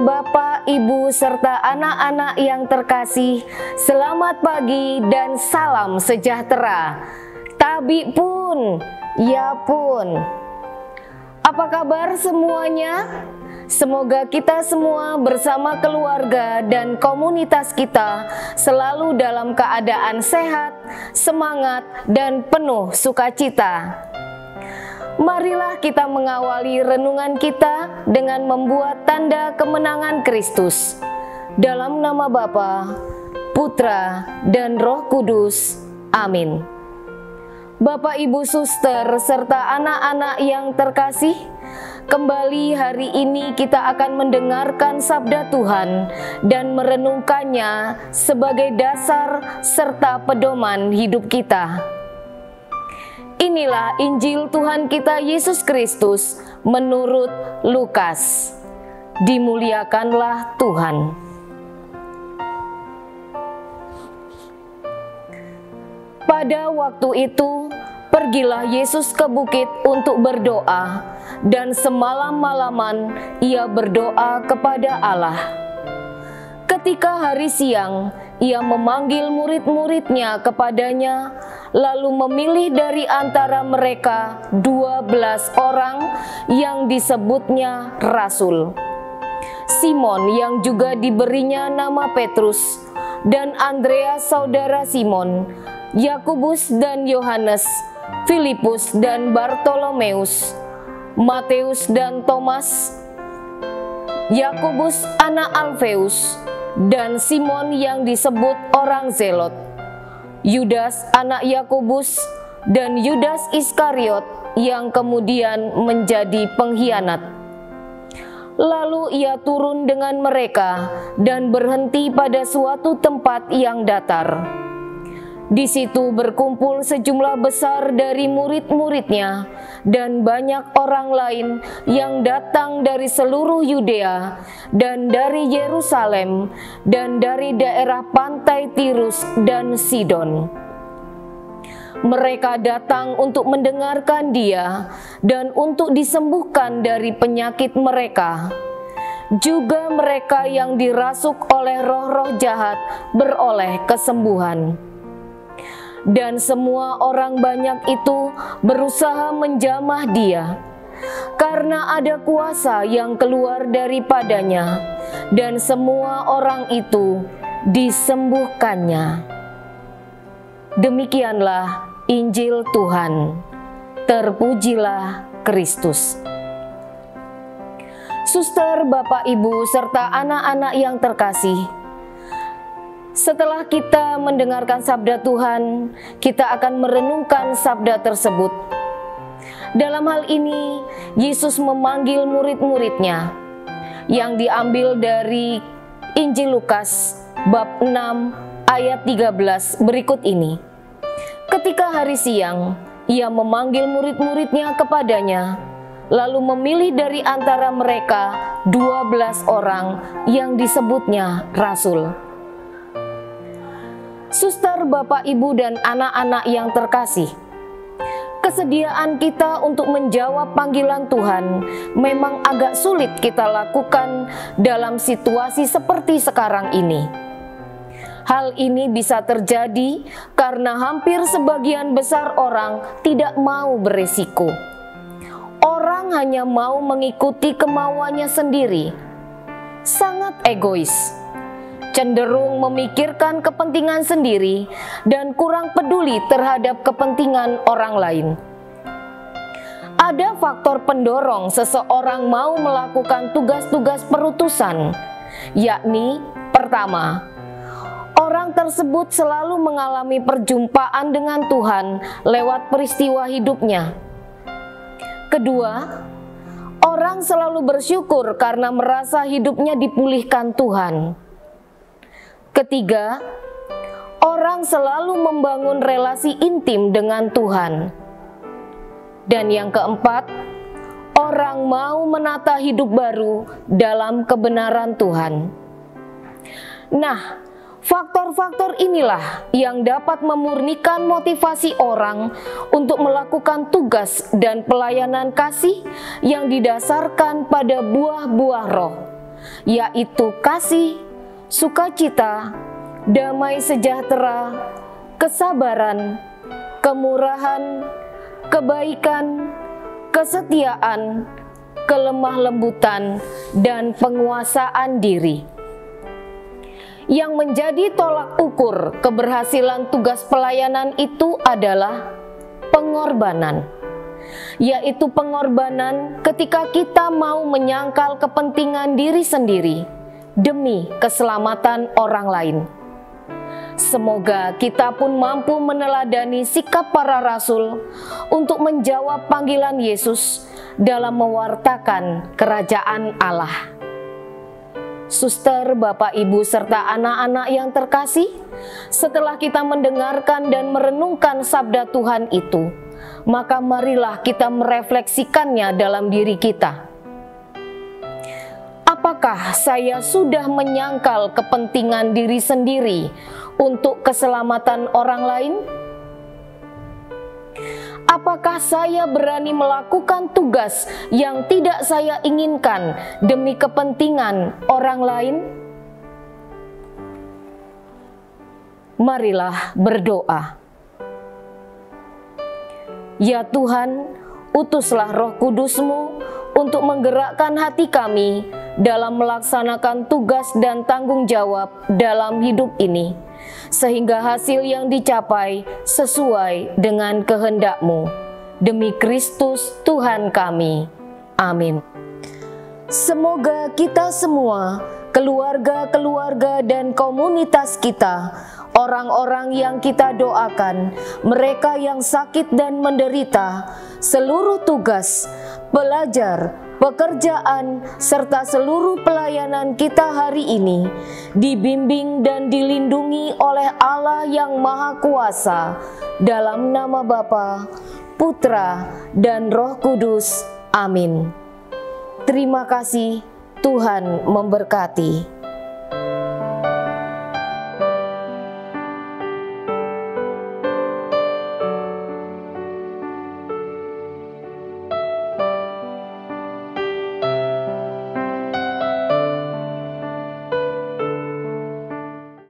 Bapak, Ibu, serta anak-anak yang terkasih, selamat pagi dan salam sejahtera. Tabi pun, ya pun. Apa kabar semuanya? Semoga kita semua bersama keluarga dan komunitas kita selalu dalam keadaan sehat, semangat, dan penuh sukacita. Marilah kita mengawali renungan kita dengan membuat tanda kemenangan Kristus. Dalam nama Bapa, Putra, dan Roh Kudus. Amin. Bapak, Ibu, Suster, serta anak-anak yang terkasih, kembali hari ini kita akan mendengarkan sabda Tuhan dan merenungkannya sebagai dasar serta pedoman hidup kita. Inilah Injil Tuhan kita Yesus Kristus menurut Lukas. Dimuliakanlah Tuhan. Pada waktu itu, pergilah Yesus ke bukit untuk berdoa, dan semalam-malaman ia berdoa kepada Allah. Ketika hari siang, ia memanggil murid-muridnya kepadanya, lalu memilih dari antara mereka 12 orang yang disebutnya rasul. Simon yang juga diberinya nama Petrus, dan Andreas saudara Simon, Yakobus dan Yohanes, Filipus dan Bartolomeus, Matius dan Thomas, Yakobus anak Alfeus, dan Simon yang disebut orang Zelot, Yudas anak Yakobus, dan Yudas Iskariot yang kemudian menjadi pengkhianat. Lalu ia turun dengan mereka dan berhenti pada suatu tempat yang datar. Di situ berkumpul sejumlah besar dari murid-muridnya dan banyak orang lain yang datang dari seluruh Yudea dan dari Yerusalem dan dari daerah pantai Tirus dan Sidon. Mereka datang untuk mendengarkan dia dan untuk disembuhkan dari penyakit mereka. Juga mereka yang dirasuk oleh roh-roh jahat beroleh kesembuhan. Dan semua orang banyak itu berusaha menjamah dia, karena ada kuasa yang keluar daripadanya, dan semua orang itu disembuhkannya. Demikianlah Injil Tuhan. Terpujilah Kristus. Suster, Bapak, Ibu, serta anak-anak yang terkasih, setelah kita mendengarkan sabda Tuhan, kita akan merenungkan sabda tersebut. Dalam hal ini, Yesus memanggil murid-muridnya, yang diambil dari Injil Lukas, bab 6, ayat 13 berikut ini. Ketika hari siang, ia memanggil murid-muridnya kepadanya, lalu memilih dari antara mereka 12 orang yang disebutnya rasul. Suster, Bapak, Ibu, dan anak-anak yang terkasih, kesediaan kita untuk menjawab panggilan Tuhan memang agak sulit kita lakukan dalam situasi seperti sekarang ini. Hal ini bisa terjadi karena hampir sebagian besar orang tidak mau beresiko. Orang hanya mau mengikuti kemauannya sendiri, sangat egois, cenderung memikirkan kepentingan sendiri dan kurang peduli terhadap kepentingan orang lain. Ada faktor pendorong seseorang mau melakukan tugas-tugas perutusan, yakni pertama, orang tersebut selalu mengalami perjumpaan dengan Tuhan lewat peristiwa hidupnya. Kedua, orang selalu bersyukur karena merasa hidupnya dipulihkan Tuhan. Ketiga, orang selalu membangun relasi intim dengan Tuhan. Dan yang keempat, orang mau menata hidup baru dalam kebenaran Tuhan. Nah, faktor-faktor inilah yang dapat memurnikan motivasi orang untuk melakukan tugas dan pelayanan kasih yang didasarkan pada buah-buah roh, yaitu kasih, sukacita, damai sejahtera, kesabaran, kemurahan, kebaikan, kesetiaan, kelemah lembutan, dan penguasaan diri. Yang menjadi tolak ukur keberhasilan tugas pelayanan itu adalah pengorbanan, yaitu pengorbanan ketika kita mau menyangkal kepentingan diri sendiri demi keselamatan orang lain. Semoga kita pun mampu meneladani sikap para rasul untuk menjawab panggilan Yesus dalam mewartakan kerajaan Allah. Suster, Bapak, Ibu, serta anak-anak yang terkasih, setelah kita mendengarkan dan merenungkan sabda Tuhan itu, maka marilah kita merefleksikannya dalam diri kita. Apakah saya sudah menyangkal kepentingan diri sendiri untuk keselamatan orang lain? Apakah saya berani melakukan tugas yang tidak saya inginkan demi kepentingan orang lain? Marilah berdoa. Ya Tuhan, utuslah Roh Kudus-Mu untuk menggerakkan hati kami dalam melaksanakan tugas dan tanggung jawab dalam hidup ini, sehingga hasil yang dicapai sesuai dengan kehendak-Mu. Demi Kristus Tuhan kami. Amin. Semoga kita semua, keluarga-keluarga dan komunitas kita, orang-orang yang kita doakan, mereka yang sakit dan menderita, seluruh tugas, belajar, pekerjaan, serta seluruh pelayanan kita hari ini dibimbing dan dilindungi oleh Allah yang Maha Kuasa, dalam nama Bapa, Putra, dan Roh Kudus. Amin. Terima kasih, Tuhan memberkati.